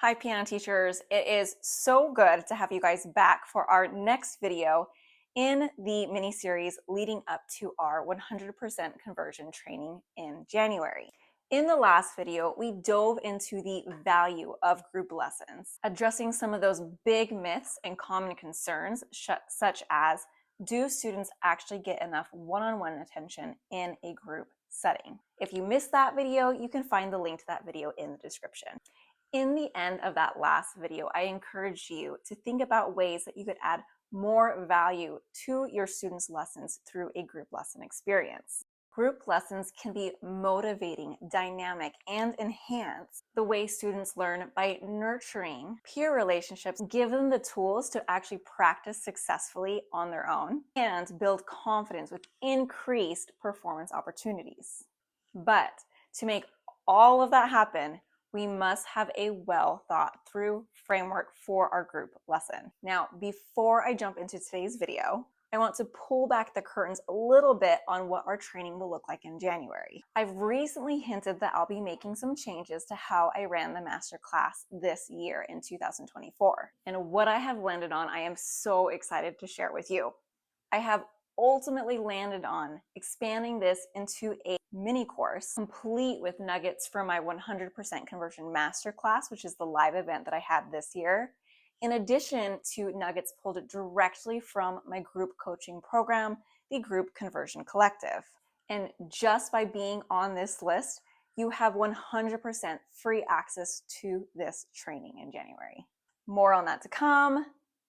Hi piano teachers, it is so good to have you guys back for our next video in the mini series leading up to our 100% conversion training in January. In the last video, we dove into the value of group lessons, addressing some of those big myths and common concerns such as, do students actually get enough one-on-one attention in a group setting? If you missed that video, you can find the link to that video in the description. In the end of that last video, I encourage you to think about ways that you could add more value to your students' lessons through a group lesson experience. Group lessons can be motivating, dynamic, and enhance the way students learn by nurturing peer relationships, give them the tools to actually practice successfully on their own, and build confidence with increased performance opportunities. But to make all of that happen, we must have a well thought through framework for our group lesson. Now, before I jump into today's video, I want to pull back the curtains a little bit on what our training will look like in January. I've recently hinted that I'll be making some changes to how I ran the master class this year in 2024. And what I have landed on, I am so excited to share with you. I have ultimately landed on expanding this into a mini course complete with nuggets from my 100% conversion masterclass, which is the live event that I had this year, in addition to nuggets pulled directly from my group coaching program, the Group Conversion Collective. And just by being on this list, you have 100% free access to this training in January. More on that to come,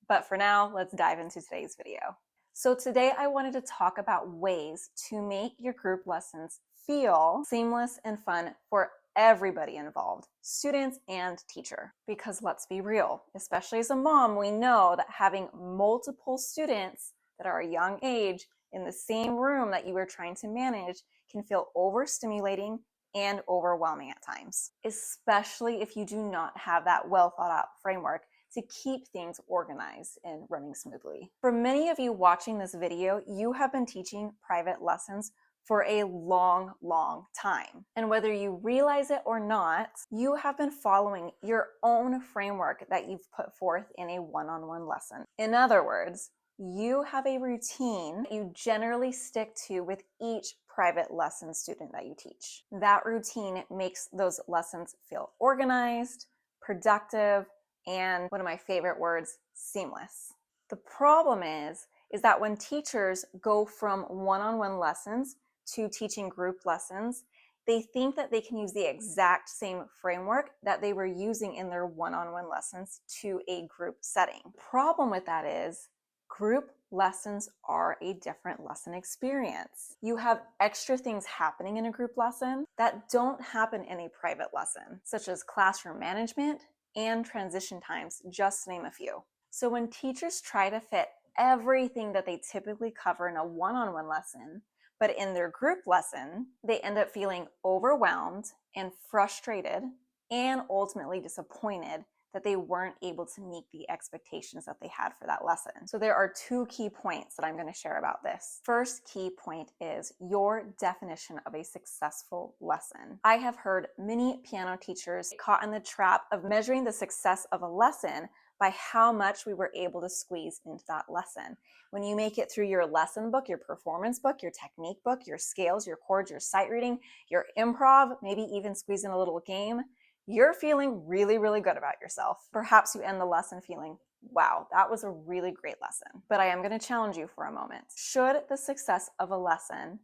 but for now, let's dive into today's video. So today I wanted to talk about ways to make your group lessons feel seamless and fun for everybody involved, students and teacher. Because let's be real, especially as a mom, we know that having multiple students that are a young age in the same room that you are trying to manage can feel overstimulating and overwhelming at times, especially if you do not have that well thought out framework to keep things organized and running smoothly. For many of you watching this video, you have been teaching private lessons for a long time. And whether you realize it or not, you have been following your own framework that you've put forth in a one-on-one lesson. In other words, you have a routine you generally stick to with each private lesson student that you teach. That routine makes those lessons feel organized, productive, and one of my favorite words, seamless. The problem is that when teachers go from one-on-one lessons to teaching group lessons, they think that they can use the exact same framework that they were using in their one-on-one lessons to a group setting. The problem with that is group lessons are a different lesson experience. You have extra things happening in a group lesson that don't happen in a private lesson, such as classroom management and transition times, just to name a few. So when teachers try to fit everything that they typically cover in a one-on-one lesson, but in their group lesson, they end up feeling overwhelmed and frustrated and ultimately disappointed that they weren't able to meet the expectations that they had for that lesson. So there are two key points that I'm going to share about this. First key point is your definition of a successful lesson. I have heard many piano teachers caught in the trap of measuring the success of a lesson by how much we were able to squeeze into that lesson. When you make it through your lesson book, your performance book, your technique book, your scales, your chords, your sight reading, your improv, maybe even squeeze in a little game, you're feeling really good about yourself. Perhaps you end the lesson feeling, wow, that was a really great lesson. But I am going to challenge you for a moment. Should the success of a lesson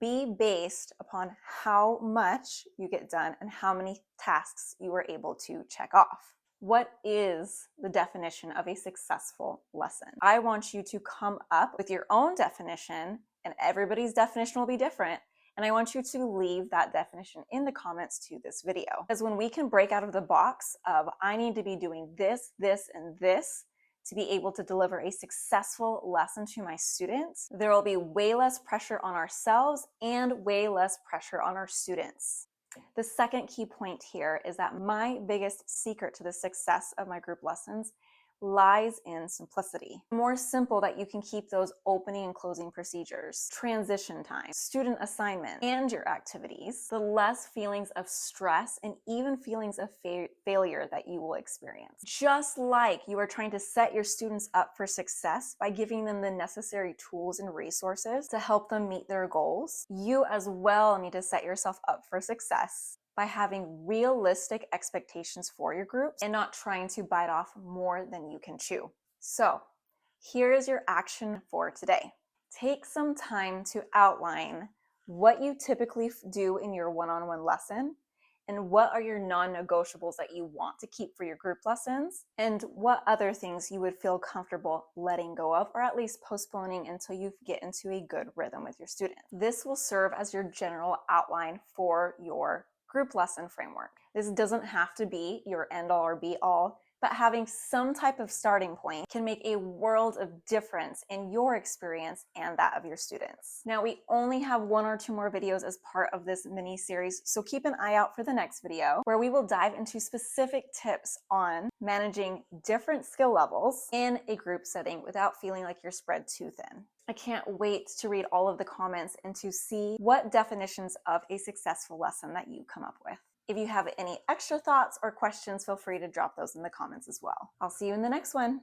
be based upon how much you get done and how many tasks you were able to check off? What is the definition of a successful lesson? I want you to come up with your own definition, and everybody's definition will be different. And I want you to leave that definition in the comments to this video. Because when we can break out of the box of, I need to be doing this, this, and this to be able to deliver a successful lesson to my students, there will be way less pressure on ourselves and way less pressure on our students. The second key point here is that my biggest secret to the success of my group lessons lies in simplicity. The more simple that you can keep those opening and closing procedures, transition time, student assignment, and your activities, the less feelings of stress and even feelings of failure that you will experience. Just like you are trying to set your students up for success by giving them the necessary tools and resources to help them meet their goals, you as well need to set yourself up for success by having realistic expectations for your groups and not trying to bite off more than you can chew. So, here is your action for today. Take some time to outline what you typically do in your one-on-one lesson, and what are your non-negotiables that you want to keep for your group lessons, and what other things you would feel comfortable letting go of, or at least postponing until you get into a good rhythm with your students. This will serve as your general outline for your group lesson framework. This doesn't have to be your end-all or be-all, but having some type of starting point can make a world of difference in your experience and that of your students. Now, we only have 1 or 2 more videos as part of this mini series, so keep an eye out for the next video where we will dive into specific tips on managing different skill levels in a group setting without feeling like you're spread too thin. I can't wait to read all of the comments and to see what definitions of a successful lesson that you come up with. If you have any extra thoughts or questions, feel free to drop those in the comments as well. I'll see you in the next one.